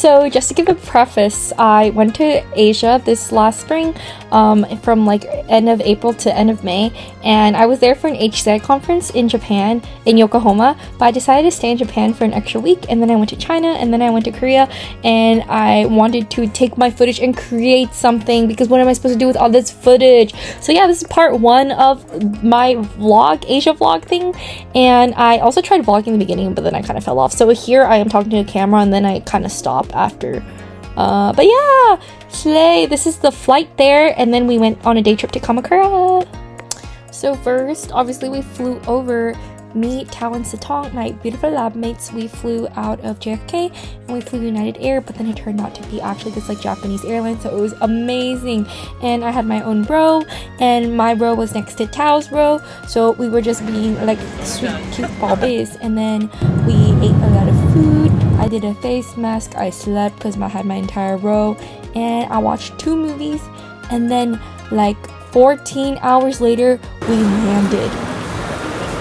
So just to give a preface, I went to Asia this last spring, from like end of April to end of May, and I was there for an HCI conference in Japan, in Yokohama, but I decided to stay in Japan for an extra week, and then I went to China, and then I went to Korea, and I wanted to take my footage and create something, because what am I supposed to do with all this footage? So yeah, this is part 1 of my vlog, Asia vlog thing, and I also tried vlogging in the beginning, but then I kind of fell off. So here I am talking to a camera, and then I kind of stopped after. But yeah, slay. This is the flight there, and then we went on a day trip to Kamakura. So first, obviously, we flew over. Me, Tao, and Satong, my beautiful lab mates, we flew out of JFK and we flew United Air, but then it turned out to be actually this like Japanese airline, so it was amazing. And I had my own row, and my row was next to Tao's row, so we were just being like sweet, cute bobbies. And then we ate a lot of food. I did a face mask. I slept because I had my entire row, and I watched 2 movies. And then like 14 hours later, we landed.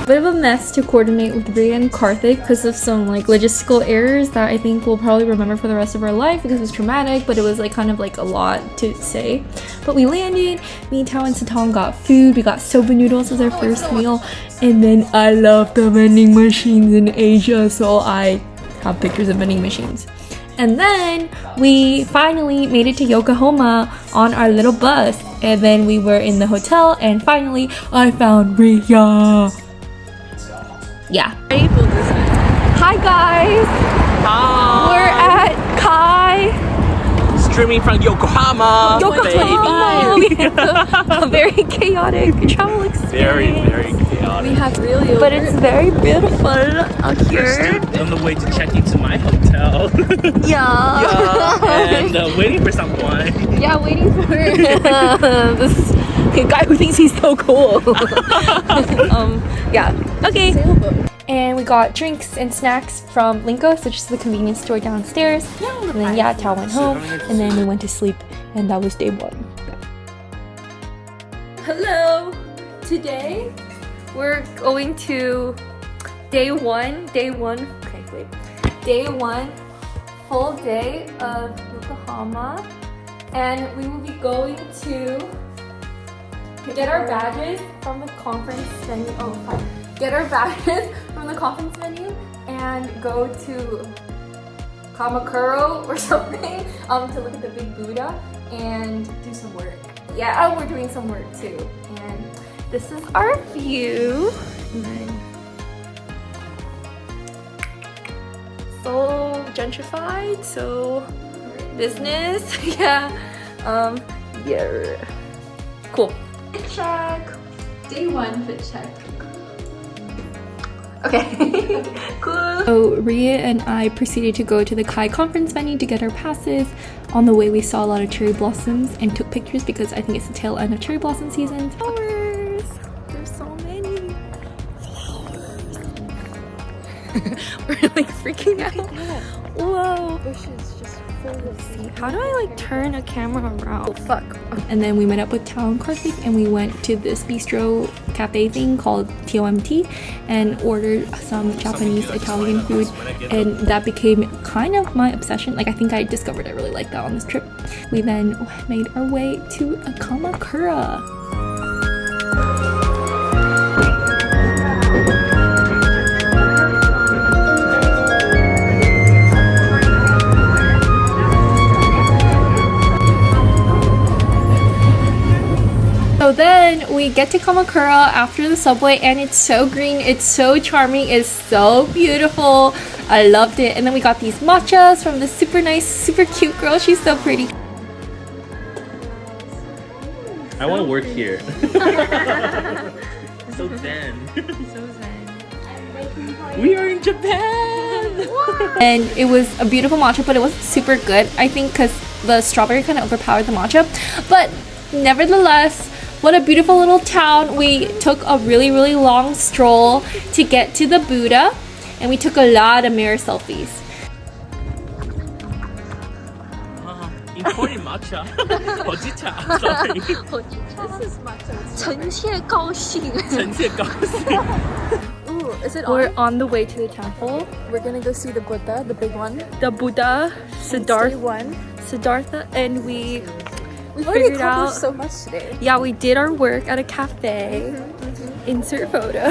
Bit of a mess to coordinate with Rhea and Karthik because of some like logistical errors that I think we'll probably remember for the rest of our life because it was traumatic, but it was like kind of like a lot to say. But we landed, me, Tao, and Satong got food. We got soba noodles as our first meal, and then I love the vending machines in Asia, so I have pictures of vending machines. And then we finally made it to Yokohama on our little bus, and then we were in the hotel, and finally I found Rhea. Yeah. Hi guys! Hi! We're at Kai. Streaming from Yokohama! A very chaotic travel experience. Very chaotic. We have really, But it's very beautiful out here. We're still on the way to check into my hotel. Yeah. And waiting for someone. Yeah, waiting for this guy who thinks he's so cool. Yeah. Okay. And we got drinks and snacks from Linkos, which is the convenience store downstairs. And then yeah, Tao went home, and then we went to sleep, and that was day 1. Hello. Today we're going to day 1. Okay, wait. Day 1, full day of Yokohama, and we will be going to get our badges from the conference venue. Oh, fine. Get our badges from the conference venue and go to Kamakura or something to look at the big Buddha and do some work. Yeah, we're doing some work too. And this is our view. And then so gentrified, so business. Yeah. Yeah. Cool. Fit check. Day 1 fit check. Okay. Cool. So Rhea and I proceeded to go to the Kai conference venue to get our passes. On the way we saw a lot of cherry blossoms and took pictures because I think it's the tail end of cherry blossom season. Flowers! There's so many flowers. We're like freaking out. Whoa. Bushes just full of seeds. How do I like turn a camera around? Oh, fuck. And then we met up with Tao and Karthik, and we went to this bistro cafe thing called TOMT and ordered some Japanese Italian food, and that became kind of my obsession. Like I think I discovered I really like that on this trip. We then made our way to Kamakura. So then we get to Kamakura after the subway, and it's so green, it's so charming, it's so beautiful. I loved it. And then we got these matchas from this super nice, super cute girl. She's so pretty. I want to work here. So zen. So zen. We are in Japan! And it was a beautiful matcha, but it wasn't super good, I think, because the strawberry kind of overpowered the matcha. But nevertheless, what a beautiful little town. We took a really long stroll to get to the Buddha, and we took a lot of mirror selfies. Imported matcha. Hojicha. Sorry. This is matcha. 臣妾高兴. 臣妾高兴. Ooh, Is it We're on? on the way to the temple. We're gonna go see the Buddha, the big one. The Buddha, Day one. Siddhartha, and we We've already figured out. accomplished so much today. Yeah, we did our work at a cafe. Insert photo.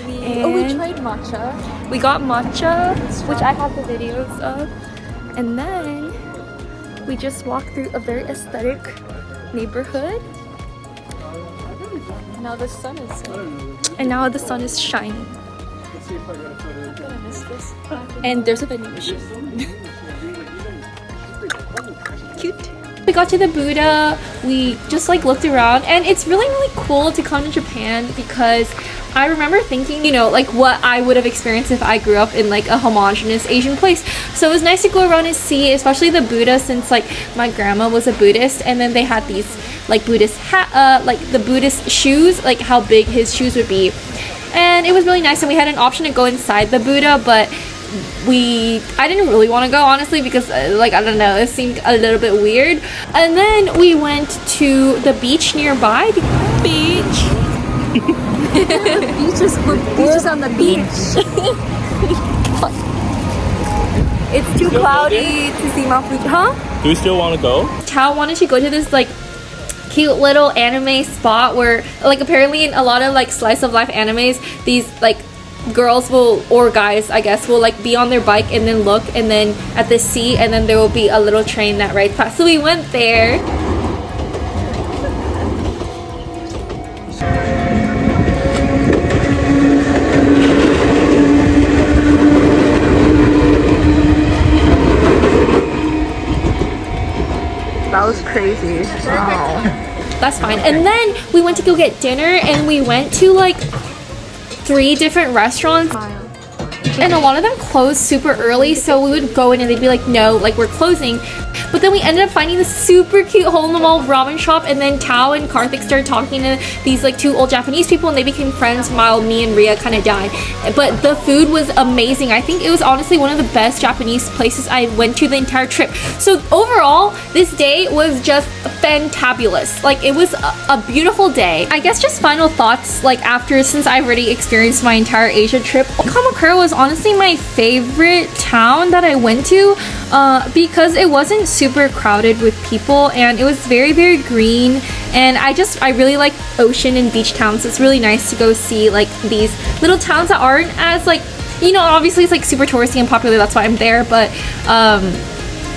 We tried matcha. We got matcha, which I have the videos of. And then we just walked through a very aesthetic neighborhood. Now the sun is And now the sun is shining. I'm gonna miss this. And there's a vending machine. Cute. We got to the Buddha, we just like looked around, and it's really cool to come to Japan because I remember thinking, you know, like what I would have experienced if I grew up in like a homogenous Asian place. So it was nice to go around and see, especially the Buddha, since like my grandma was a Buddhist, and then they had these like Buddhist like the Buddhist shoes, like how big his shoes would be. And it was really nice, and we had an option to go inside the Buddha, but I didn't really want to go, honestly, because like I don't know, it seemed a little bit weird. And then we went to the beach nearby. Beaches on the beach. It's too cloudy to see Mount Fuji. Huh? Do we still want to go? Tao wanted to go to this like cute little anime spot where like apparently in a lot of like slice of life animes, these like girls will, or guys I guess, will like be on their bike and then look and then at the sea, and then there will be a little train that rides past. So we went there. That was crazy. Wow. That's fine. And then we went to go get dinner, and we went to like 3 different restaurants, and a lot of them closed super early, so we would go in and they'd be like, no, like we're closing. But then we ended up finding this super cute hole in the mall ramen shop, and then Tao and Karthik started talking to these like 2 old Japanese people, and they became friends while me and Ria kind of died. But the food was amazing. I think it was honestly one of the best Japanese places I went to the entire trip. So overall, this day was just fantabulous. Like it was a beautiful day. I guess just final thoughts, like after, since I've already experienced my entire Asia trip, Kamakura was honestly my favorite town that I went to because it wasn't super crowded with people, and it was very green, and I really like ocean and beach towns. So it's really nice to go see like these little towns that aren't as like, you know, obviously it's like super touristy and popular, that's why I'm there, but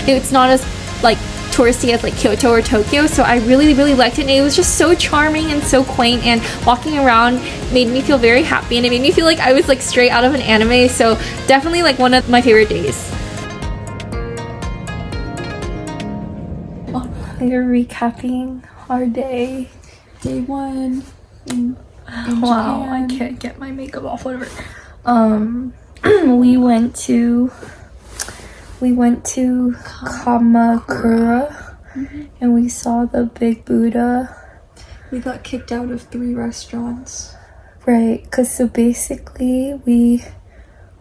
it's not as like touristy as like Kyoto or Tokyo. So I really liked it, and it was just so charming and so quaint, and walking around made me feel very happy, and it made me feel like I was like straight out of an anime. So definitely like one of my favorite days. We're recapping our day. Day 1 in Wow, Japan. I can't get my makeup off, whatever. We went to Kamakura, and we saw the big Buddha. We got kicked out of 3 restaurants. Right, because so basically we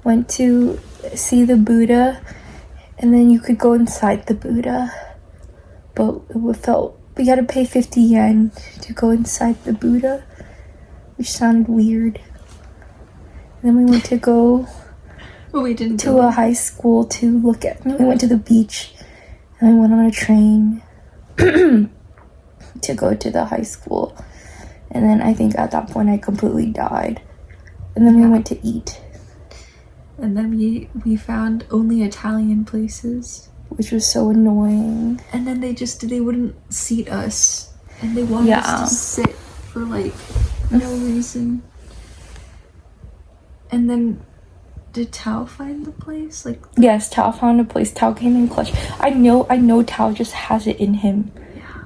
went to see the Buddha, and then you could go inside the Buddha, but we had to pay 50 yen to go inside the Buddha, which sounded weird. And then we went to go We didn't to a high school to look at. We went to the beach, and we went on a train to go to the high school. And then I think at that point I completely died. And then we went to eat. And then we found only Italian places, which was so annoying. and then they wouldn't seat us, and they wanted us to sit for like no reason. And then did Tao find the place? Like, Yes, Tao found a place. Tao came in clutch. I know Tao just has it in him,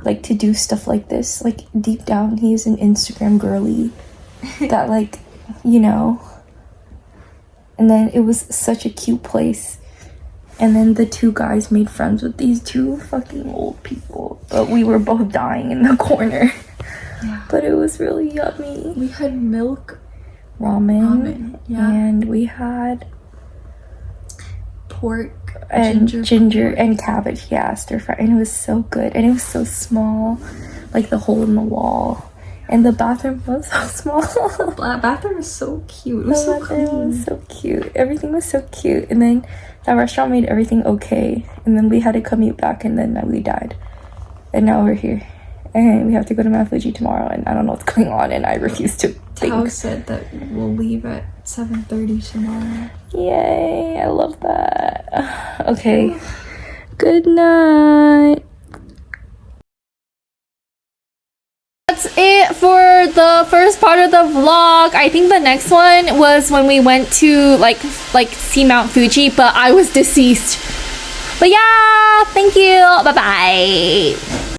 like to do stuff like this. Like deep down, he is an Instagram girly that like, you know. And then it was such a cute place. And then the 2 guys made friends with these 2 fucking old people. But we were both dying in the corner. Yeah. But it was really yummy. we had milk, Ramen. yeah. And we had pork, and ginger and cabbage, yeah, stir fry. And it was so good. And it was so small. Like the hole in the wall. And the bathroom was so small. The bathroom was so cute. It was so It clean. was so cute. Everything was so cute. And then that restaurant made everything okay. And then we had to commute back, and then we died. And now we're here. And we have to go to Mount Fuji tomorrow, and I don't know what's going on, and I refuse to think. Tao said that we'll leave at 7:30 tomorrow. Yay, I love that. Okay. Good night. That's it for the first part of the vlog. I think the next one was when we went to like see Mount Fuji, but I was deceased. But yeah, thank you. Bye bye.